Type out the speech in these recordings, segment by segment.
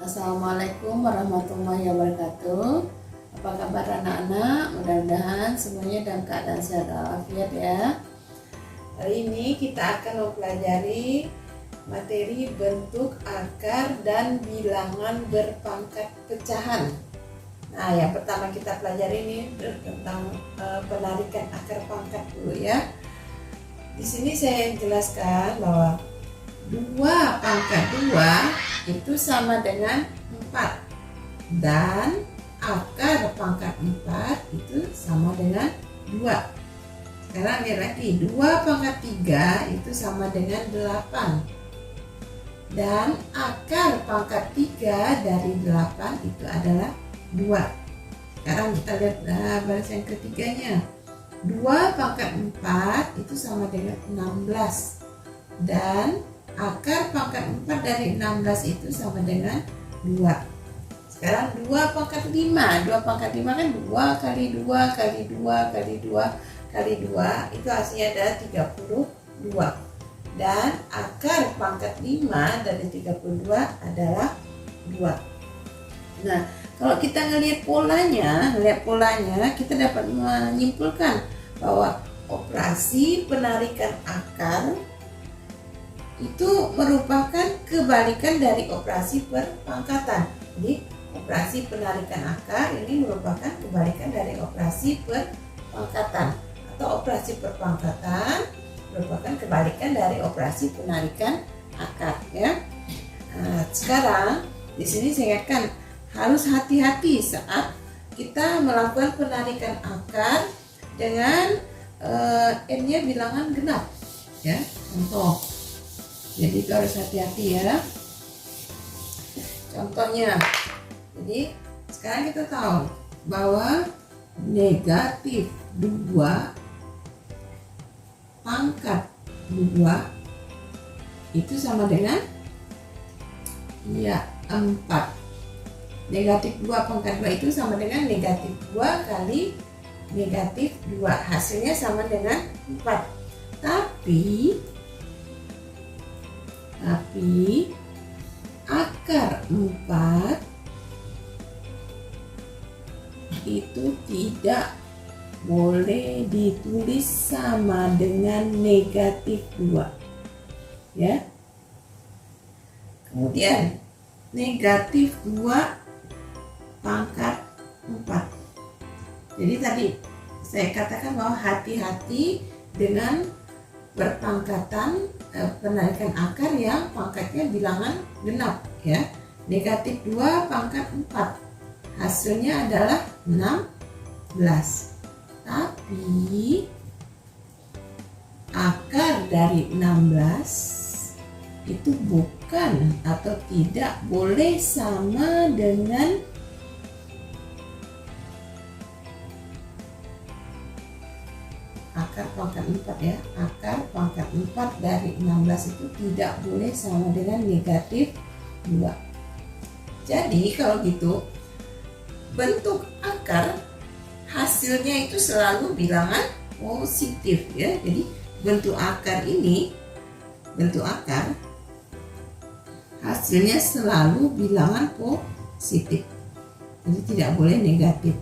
Assalamualaikum warahmatullahi wabarakatuh. Apa kabar anak-anak? Mudah-mudahan semuanya dalam keadaan sehat walafiat ya. Hari ini kita akan mempelajari materi bentuk akar dan bilangan berpangkat pecahan. Nah, yang pertama kita pelajari ini tentang penarikan akar pangkat dulu ya. Di sini saya jelaskan bahwa 2 pangkat 2 itu sama dengan 4 dan akar pangkat 4 itu sama dengan 2. Sekarang lihat lagi, 2 pangkat 3 itu sama dengan 8 dan akar pangkat 3 dari 8 itu adalah 2. Sekarang kita lihat baris yang ketiganya, 2 pangkat 4 itu sama dengan 16 dan akar pangkat 4 dari 16 itu sama dengan 2. Sekarang 2 pangkat 5. 2 pangkat 5 kan 2 kali 2 kali 2 kali 2 kali 2 itu hasilnya adalah 32. Dan akar pangkat 5 dari 32 adalah 2. Nah, kalau kita ngelihat polanya, kita dapat menyimpulkan bahwa operasi penarikan akar itu merupakan kebalikan dari operasi perpangkatan. Jadi operasi penarikan akar ini merupakan kebalikan dari operasi perpangkatan, atau operasi perpangkatan merupakan kebalikan dari operasi penarikan akar ya. Nah, sekarang di sini saya akan harus hati-hati saat kita melakukan penarikan akar dengan n-nya bilangan genap ya. Contoh, jadi itu harus hati-hati ya. Contohnya, jadi sekarang kita tahu bahwa negatif 2 pangkat 2 itu sama dengan 4. Negatif 2 pangkat 2 itu sama dengan negatif 2 kali negatif 2, hasilnya sama dengan 4. Tapi akar 4 itu tidak boleh ditulis sama dengan negatif 2 ya. Kemudian negatif 2 pangkat 4. Jadi tadi saya katakan bahwa hati-hati dengan berpangkatan penarikan akar yang pangkatnya bilangan genap ya. Negatif 2 pangkat 4 hasilnya adalah 16. Tapi akar dari 16 itu bukan atau tidak boleh sama dengan akar pangkat 4 ya. Akar pangkat 4 dari 16 itu tidak boleh sama dengan negatif 2. Jadi kalau gitu bentuk akar hasilnya itu selalu bilangan positif ya. Jadi bentuk akar hasilnya selalu bilangan positif. Jadi tidak boleh negatif.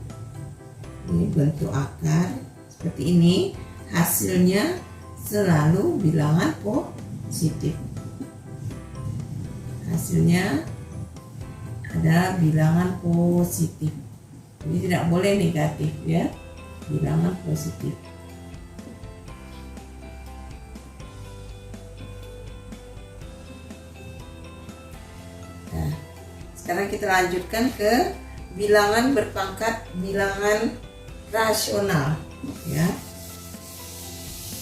Ini bentuk akar seperti ini, hasilnya selalu bilangan positif. Hasilnya adalah bilangan positif. Jadi tidak boleh negatif ya, bilangan positif. Nah, sekarang kita lanjutkan ke bilangan berpangkat bilangan rasional ya,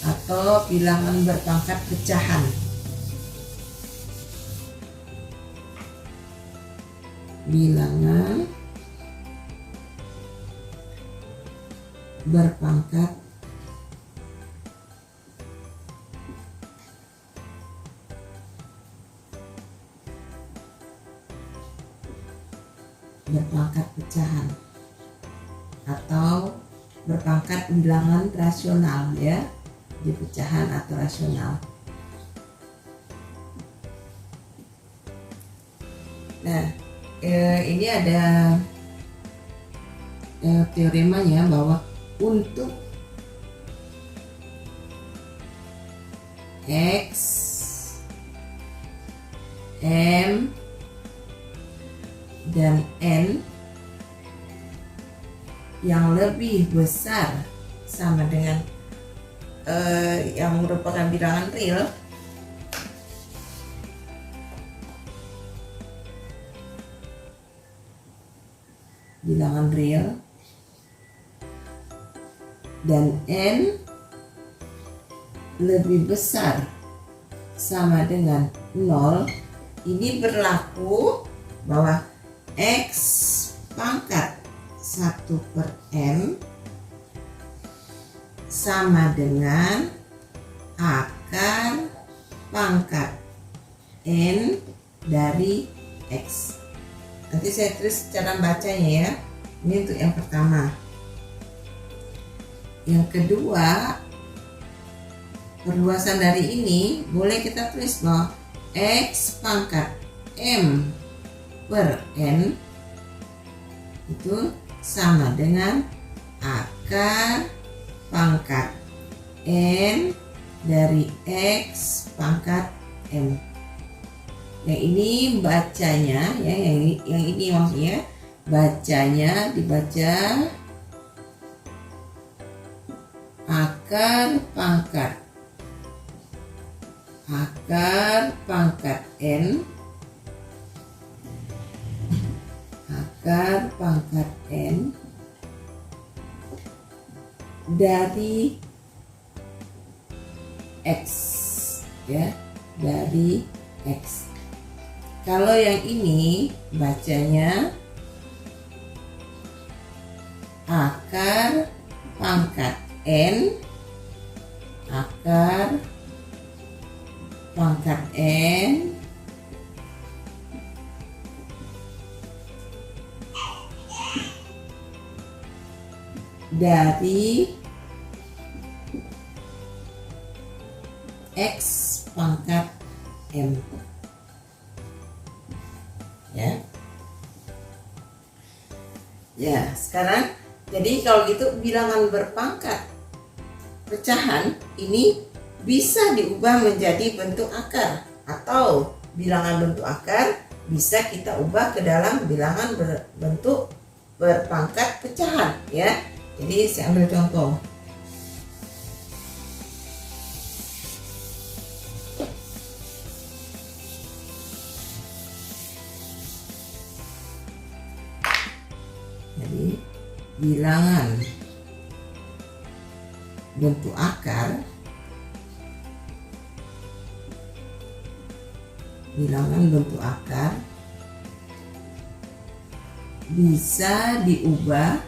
atau bilangan berpangkat pecahan. Bilangan berpangkat pecahan atau berpangkat bilangan rasional ya, di pecahan atau rasional. Nah, ini ada teoremanya bahwa untuk X, M, dan N yang lebih besar sama dengan yang merupakan bilangan real, dan N lebih besar sama dengan 0, ini berlaku bahwa X pangkat 1/M sama dengan akar pangkat N dari X. Nanti saya tulis cara bacanya ya. Ini untuk yang pertama. Yang kedua, perluasan dari ini boleh kita tulis bahwa X pangkat M per N itu sama dengan akar pangkat N dari X pangkat M. Yang ini bacanya ya, yang ini maksudnya bacanya dibaca akar pangkat N, dari X ya, dari X. Kalau yang ini bacanya akar pangkat N, dari X pangkat M ya. Ya, sekarang jadi kalau gitu bilangan berpangkat pecahan ini bisa diubah menjadi bentuk akar, atau bilangan bentuk akar bisa kita ubah ke dalam bilangan berbentuk berpangkat pecahan ya. Jadi saya ambil contoh. Jadi bilangan bentuk akar bisa diubah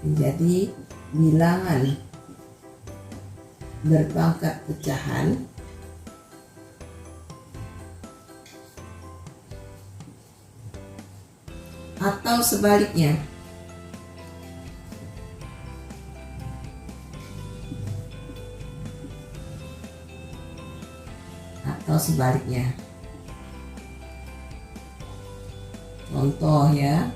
menjadi bilangan berpangkat pecahan, atau sebaliknya. Contoh ya.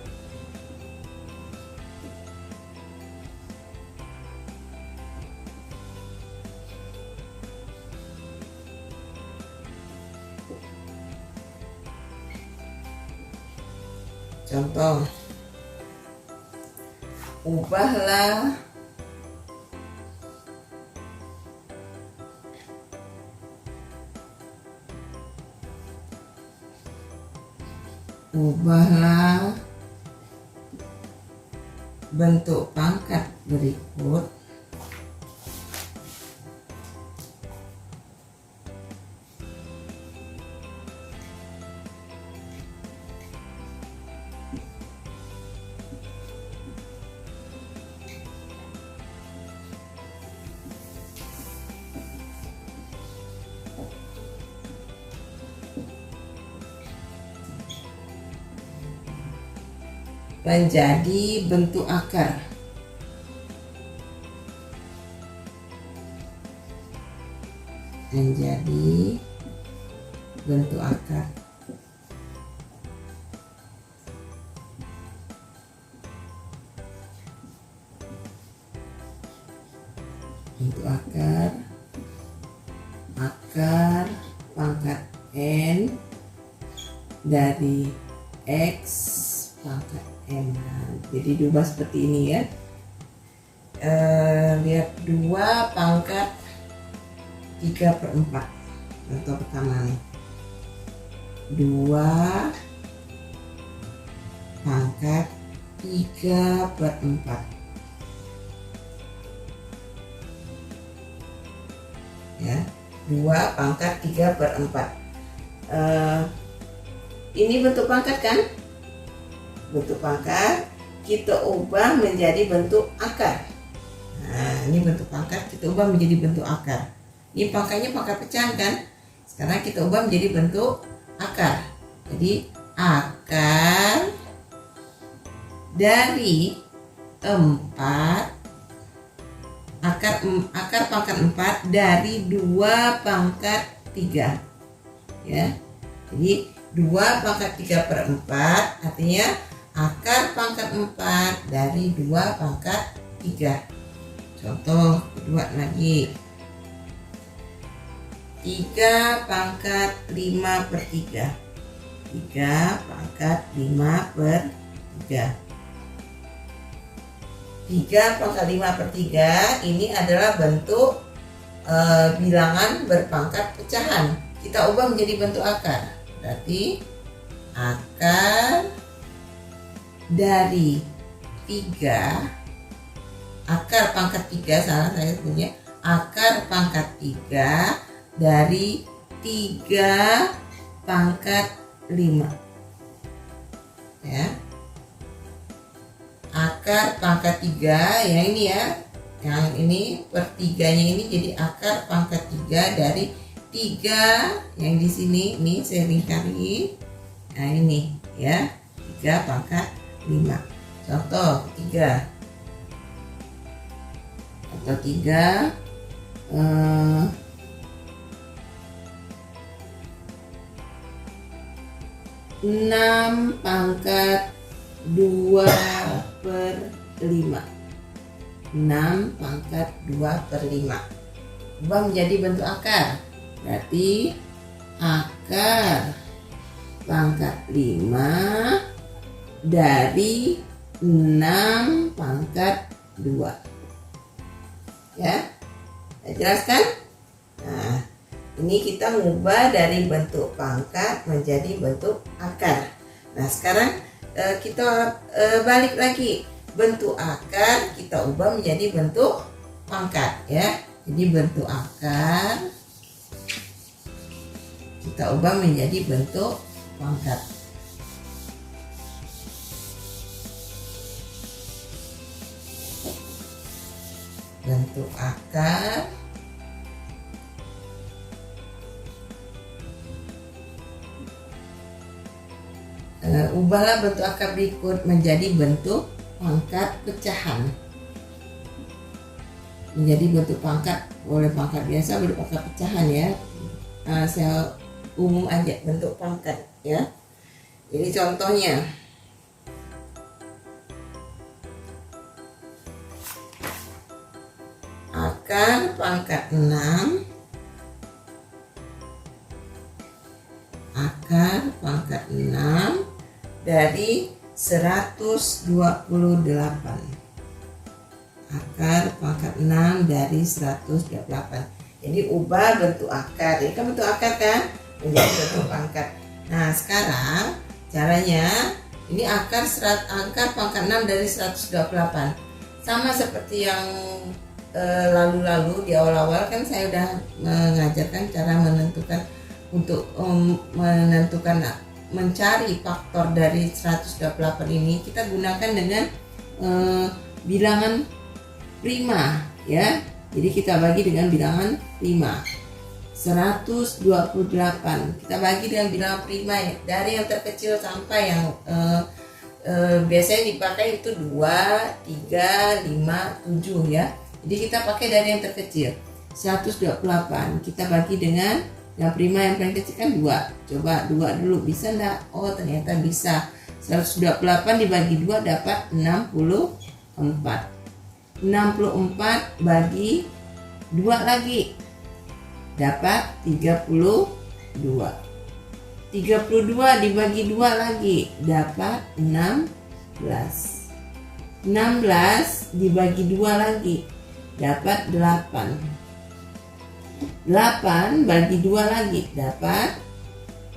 Contoh, ubahlah bentuk pangkat berikut menjadi bentuk akar. Menjadi bentuk akar. Bentuk akar, akar pangkat N dari X pangkat M. Jadi diubah seperti ini ya. Lihat 2 pangkat 3/4. Contoh pertama nih, 2 pangkat 3/4 ya, 2 pangkat 3/4. Ini bentuk pangkat kan? Bentuk pangkat kita ubah menjadi bentuk akar. Nah, ini bentuk pangkat kita ubah menjadi bentuk akar. Ini pangkatnya pangkat pecahan kan? Sekarang kita ubah menjadi bentuk akar. Jadi akar dari 4, akar pangkat 4 dari 2 pangkat 3 ya. Jadi 2 pangkat 3/4 artinya akar pangkat 4 dari 2 pangkat 3. Contoh kedua lagi, 3 pangkat 5/3. 3 pangkat 5/3. 3 pangkat 5/3 ini adalah bentuk bilangan berpangkat pecahan. Kita ubah menjadi bentuk akar. Berarti akar dari 3, akar pangkat 3, salah saya punya, akar pangkat 3 dari 3 pangkat 5 ya. Akar pangkat 3 yang ini ya, yang ini per 3-nya ini jadi akar pangkat 3 dari 3 yang di sini, ini saya lingkari. Nah ini ya, 3 pangkat 5. Contoh 3 atau 3 6 pangkat 2/5. 6 pangkat 2/5 ubah menjadi bentuk akar. Berarti akar pangkat 5 dari 6 pangkat 2 ya. Saya jelaskan. Nah, ini kita mengubah dari bentuk pangkat menjadi bentuk akar. Nah, sekarang kita balik lagi, bentuk akar kita ubah menjadi bentuk pangkat ya. Jadi bentuk akar kita ubah menjadi bentuk pangkat. Bentuk akar ubahlah bentuk akar berikut menjadi bentuk pangkat pecahan. Menjadi bentuk pangkat, boleh pangkat biasa, boleh pangkat pecahan ya. Saya umum aja bentuk pangkat ya. Jadi contohnya akar pangkat 6, akar pangkat 6 dari 128. Akar pangkat 6 dari 128. Jadi ubah bentuk akar. Ini kan bentuk akar kan menjadi bentuk pangkat. Nah, sekarang caranya ini akar pangkat 6 dari 128. Sama seperti yang lalu-lalu di awal-awal kan saya udah mengajarkan cara menentukan untuk menentukan mencari faktor dari 128 ini. Kita gunakan dengan bilangan prima ya. Jadi kita bagi dengan bilangan prima. 128 kita bagi dengan bilangan prima ya, dari yang terkecil sampai yang biasanya dipakai itu 2, 3, 5, 7 ya. Jadi kita pakai dari yang terkecil 128 kita bagi dengan yang prima yang paling kecil kan 2. Coba 2 dulu, bisa enggak? Oh ternyata bisa. 128 dibagi 2 dapat 64. 64 bagi 2 lagi dapat 32. 32 dibagi 2 lagi dapat 16. 16 dibagi 2 lagi dapat 8. 8 bagi 2 lagi dapat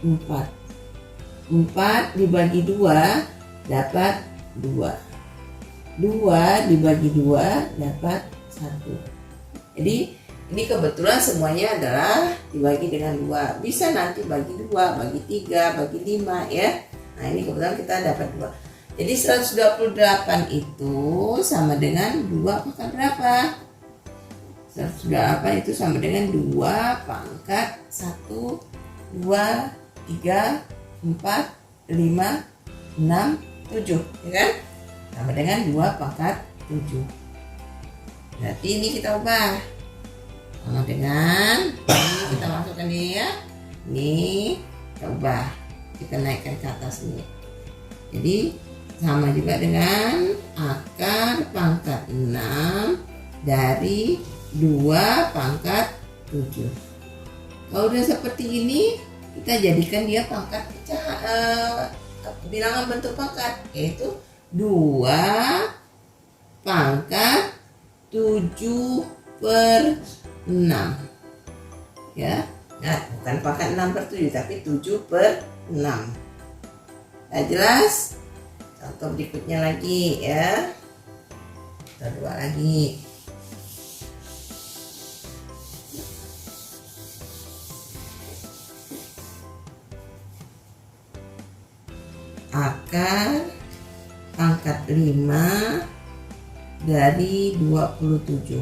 4. 4 dibagi 2 dapat 2. 2 dibagi 2 dapat 1. Jadi ini kebetulan semuanya adalah dibagi dengan 2. Bisa nanti bagi 2, bagi 3, bagi 5 ya. Nah ini kebetulan kita dapat 2. Jadi 128 itu sama dengan 2 pangkat berapa? 128 itu sama dengan 2 pangkat 1, 2, 3, 4, 5, 6, 7 ya kan? Sama dengan 2 pangkat 7. Berarti ini kita ubah sama dengan ini, kita masukkan ini ya. Ini kita ubah, kita naikkan ke atas ini. Jadi sama juga dengan akar pangkat 6 dari 2 pangkat 7. Kalau udah seperti ini, kita jadikan dia pangkat bilangan bentuk pangkat, yaitu 2 pangkat 7/6 ya. Nah bukan pangkat 6/7 tapi 7/6. Nah jelas. Contoh berikutnya lagi ya. Contoh 2 lagi. Akar pangkat 5 dari 27.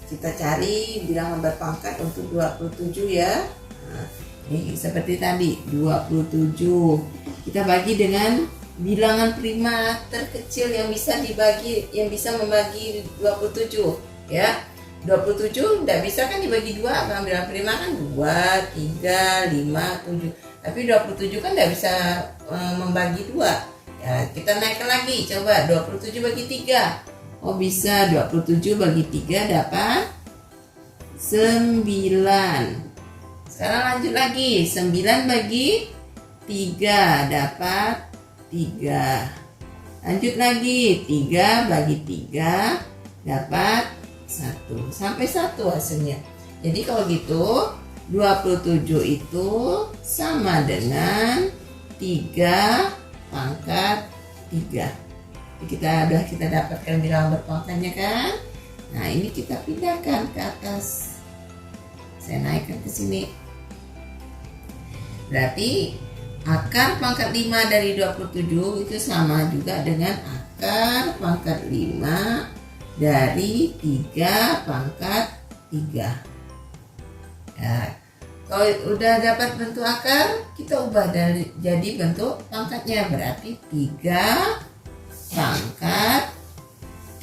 Kita cari bilangan berpangkat untuk 27 ya. Nah, ini seperti tadi 27 kita bagi dengan bilangan prima terkecil yang bisa dibagi, yang bisa membagi 27 ya. 27 tidak bisa kan dibagi 2, karena bilangan prima kan 2, 3, 5, 7. Tapi 27 kan tidak bisa membagi 2 ya. Kita naikkan lagi, coba 27 bagi 3. Oh bisa, 27 bagi 3 dapat 9. Sekarang lanjut lagi, 9 bagi 3 dapat 3. Lanjut lagi, 3 bagi 3 dapat 1. Sampai 1 hasilnya. Jadi kalau gitu 27 itu sama dengan 3 pangkat 3. Kita dapatkan bilangan berpangkatnya kan. Nah ini kita pindahkan ke atas, saya naikkan ke sini. Berarti akar pangkat 5 dari 27 itu sama juga dengan akar pangkat 5 dari 3 pangkat 3 ya. Kalau udah dapat bentuk akar, kita ubah jadi bentuk pangkatnya. Berarti 3 pangkat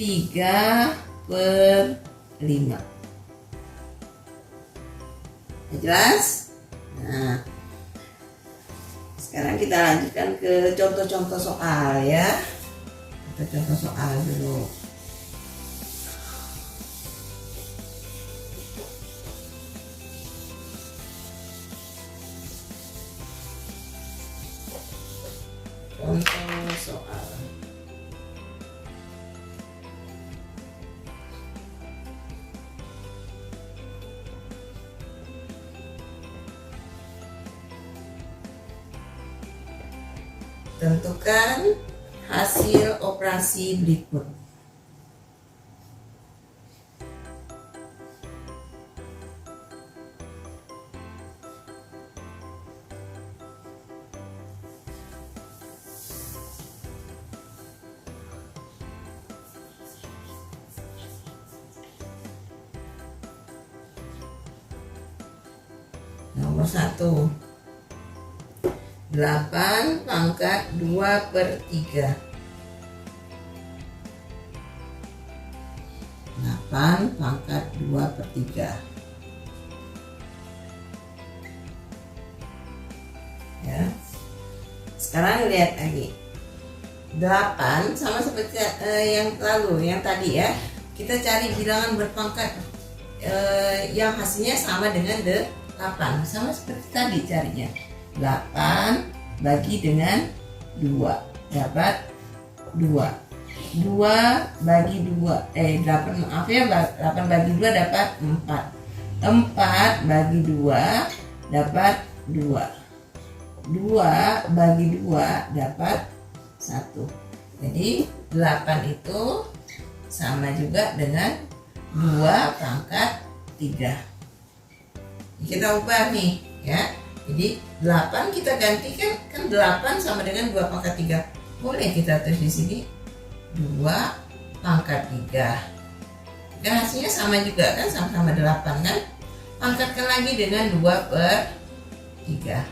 3/5. Jelas? Nah, sekarang kita lanjutkan ke contoh-contoh soal ya. Contoh soal dulu. Contoh soal. Tentukan hasil operasi berikut. Nomor 1, 8 pangkat 2/3. 8 pangkat 2/3. Ya. Sekarang lihat lagi. 8 sama seperti yang lalu, yang tadi ya. Kita cari bilangan berpangkat yang hasilnya sama dengan 8. Sama seperti tadi carinya. 8 bagi dengan 2 dapat 2. 2 bagi 2 8 maaf ya, 8 bagi 2 dapat 4. 4 bagi 2 dapat 2. 2 bagi 2 dapat 1. Jadi 8 itu sama juga dengan 2 pangkat 3. Kita ubah nih ya. Jadi 8 kita gantikan, kan 8 sama dengan 2 pangkat 3. Boleh kita tulis di sini 2 pangkat 3. Kan hasilnya sama juga kan, sama-sama 8 kan. Pangkatkan lagi dengan 2/3.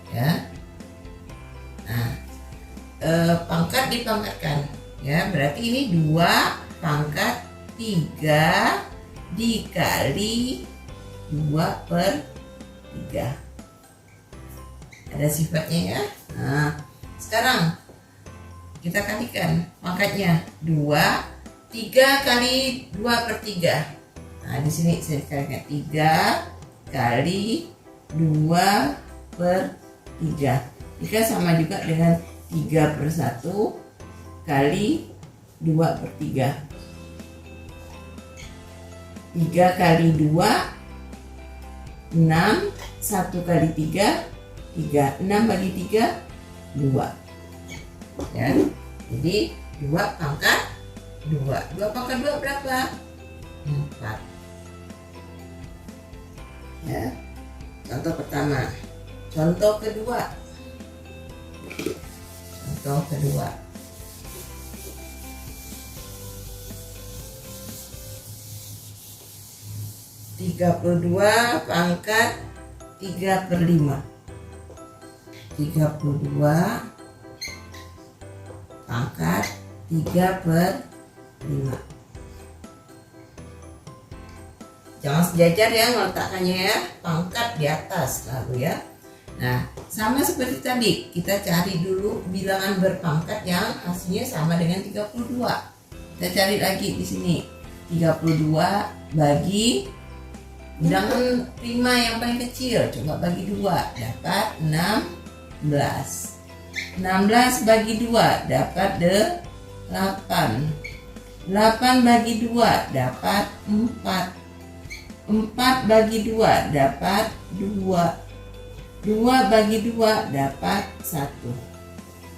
Ya. Nah, pangkat dipangkatkan ya, berarti ini 2 pangkat 3 dikali 2/3. Ada sifatnya ya. Nah, sekarang kita kalikan pangkatnya 2, 3 kali 2/3. Nah, di sini saya kalikan 3 kali 2/3. 3 sama juga dengan 3/1 kali 2/3. 3 kali 2 6, 1 kali 3 3, 6 bagi 3 2 ya. Jadi 2 pangkat 2. 2 pangkat 2 berapa? 4 ya. Contoh pertama. Contoh kedua. 32 pangkat 3/5. 32 pangkat 3/5. Jangan sejajar ya meletakkannya ya, pangkat di atas lalu ya. Nah, sama seperti tadi, kita cari dulu bilangan berpangkat yang hasilnya sama dengan 32. Kita cari lagi di sini. 32 bagi bilangan prima yang paling kecil, coba bagi 2 dapat 16. 16 bagi 2 dapat 8. 8 bagi 2 dapat 4. 4 bagi 2 dapat 2. 2 bagi 2 dapat 1.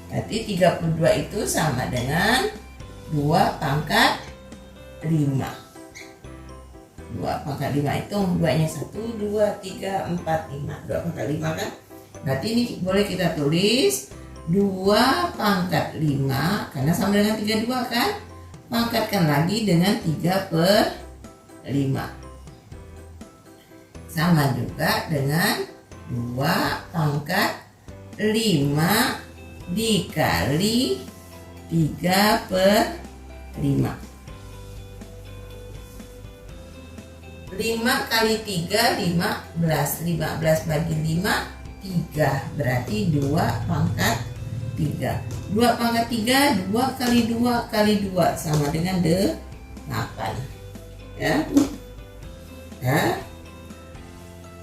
Berarti 32 itu sama dengan 2 pangkat 5. 2 pangkat 5 itu 2-nya 1, 2, 3, 4, 5. 2 pangkat 5 kan. Berarti ini boleh kita tulis 2 pangkat 5 karena sama dengan 32 kan. Pangkatkan lagi dengan 3/5. Sama juga dengan 2 pangkat 5 dikali 3/5. 5 kali 3 15. 15 bagi 5 3. Berarti 2 pangkat 3. 2 pangkat 3 2 kali 2 kali 2 sama dengan 8. Ya. Ya.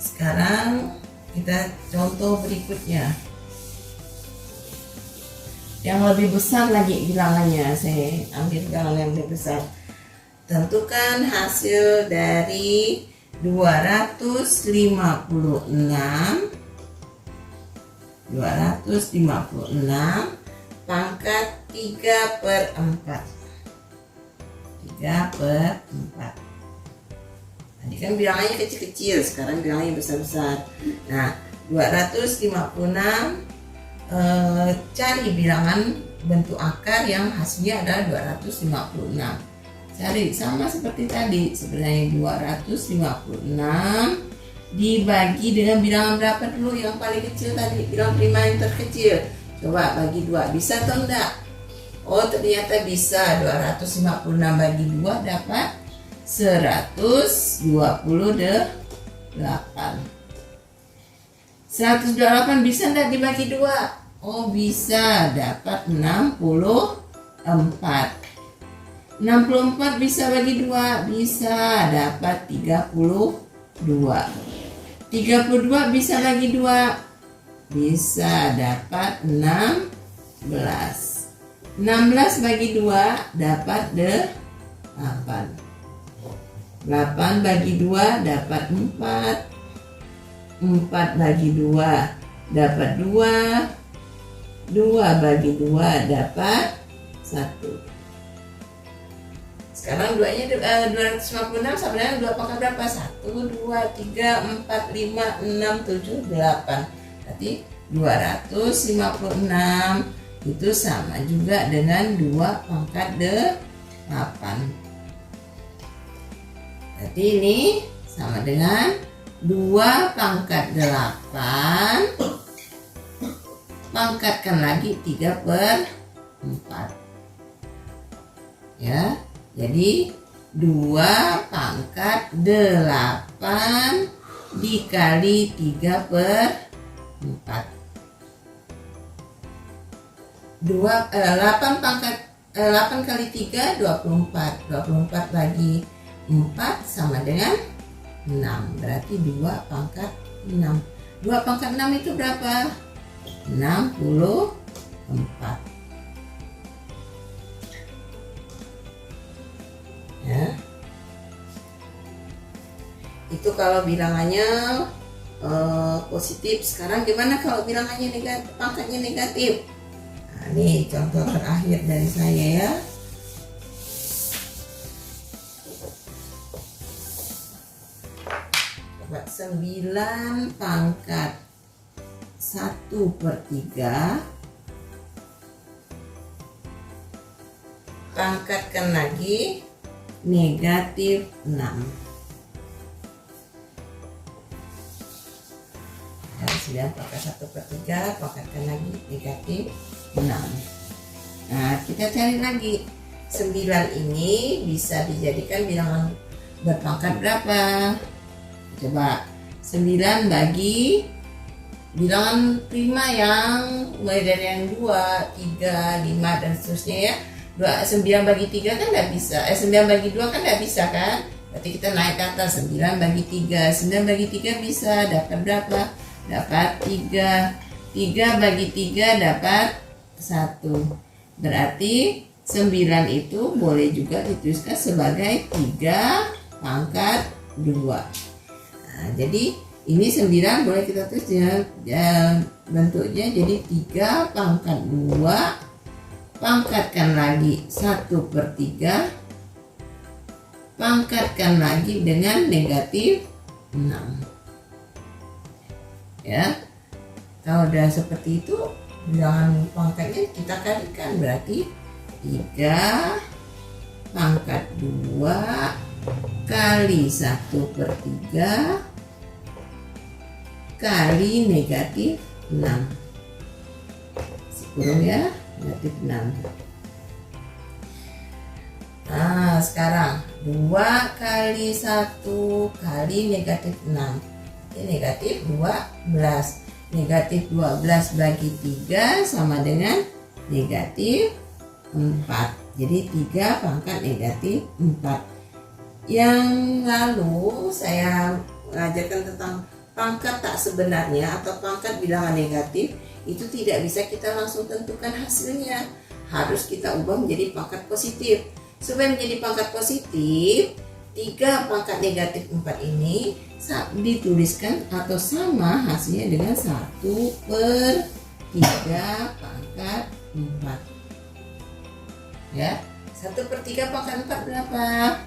Sekarang kita contoh berikutnya. Yang lebih besar lagi bilangannya, saya ambil bilangan yang lebih besar. Tentukan hasil dari 256 pangkat 3/4. 3/4. Tadi kan bilangannya kecil-kecil, sekarang bilangannya besar-besar. Nah, 256 cari bilangan bentuk akar yang hasilnya adalah 256. Cari sama seperti tadi, sebenarnya 256 dibagi dengan bilangan berapa dulu yang paling kecil tadi, bilangan prima yang terkecil. Coba bagi 2, bisa atau enggak? Oh, ternyata bisa. 256 bagi 2 dapat 128. 128 bisa enggak dibagi 2? Oh, bisa, dapat 64. 64 bisa bagi 2, bisa, dapat 32. 32 bisa bagi 2, bisa, dapat 16. 16 bagi 2 dapat 8. 8 bagi 2 dapat 4. 4 bagi 2 dapat 2. 2 bagi 2 dapat 1. Sekarang 256 sama dengan 2 pangkat berapa? 1, 2, 3, 4, 5, 6, 7, 8. Berarti 256 itu sama juga dengan 2 pangkat 8. Berarti ini sama dengan 2 pangkat 8. Pangkatkan lagi 3/4. Ya, jadi 2 pangkat 8 dikali 3/4. 8 pangkat 8 kali 3 24. 24 bagi 4 sama dengan 6. Berarti 2 pangkat 6. 2 pangkat 6 itu berapa? 64. Ya. Itu kalau bilangannya positif. Sekarang gimana kalau bilangannya negatif, pangkatnya negatif? Nah, ini contoh terakhir dari saya ya. Coba 9 pangkat 1/3 pangkatkan lagi negatif 6. Dan 9 pangkat 1/3 pangkatkan lagi negatif 6. Nah, kita cari lagi. 9 ini bisa dijadikan bilangan berpangkat berapa? Coba 9 bagi bilangan prima yang mulai dari yang 2, 3, 5 dan seterusnya ya. 9 bagi 3 kan nggak bisa. 9 bagi 2 kan nggak bisa kan? Berarti kita naik ke atas. 9 bagi 3. 9 bagi 3 bisa. Dapat berapa? Dapat 3. 3 bagi 3 dapat 1. Berarti 9 itu boleh juga dituliskan sebagai 3 pangkat 2. Nah, jadi ini 9 boleh kita tulis bentuknya jadi 3 pangkat 2 pangkatkan lagi 1/3 pangkatkan lagi dengan negatif 6. Ya, kalau udah seperti itu bilangan pangkatnya kita kalikan, berarti 3 pangkat 2 kali 1/3 kali negatif 6. Kurung ya, negatif 6. Nah, sekarang 2 kali 1 kali negatif 6. Ini negatif 12. Negatif 12 bagi 3 sama dengan negatif 4. Jadi 3 pangkat negatif 4. Yang lalu saya mengajarkan tentang pangkat tak sebenarnya atau pangkat bilangan negatif. Itu tidak bisa kita langsung tentukan hasilnya, harus kita ubah menjadi pangkat positif. Supaya menjadi pangkat positif, 3 pangkat negatif 4 ini dituliskan atau sama hasilnya dengan 1/3 pangkat 4. Ya, 1/3 pangkat 4 berapa?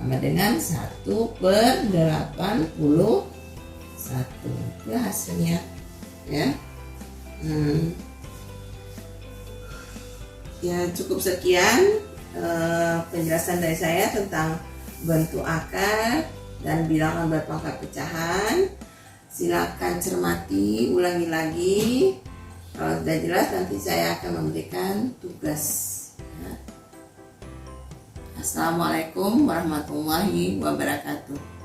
Sama dengan 1/81. Itu hasilnya ya. Ya, cukup sekian penjelasan dari saya tentang bentuk akar dan bilangan berpangkat pecahan. Silakan cermati, ulangi lagi. Kalau sudah jelas nanti saya akan memberikan tugas. Assalamualaikum warahmatullahi wabarakatuh.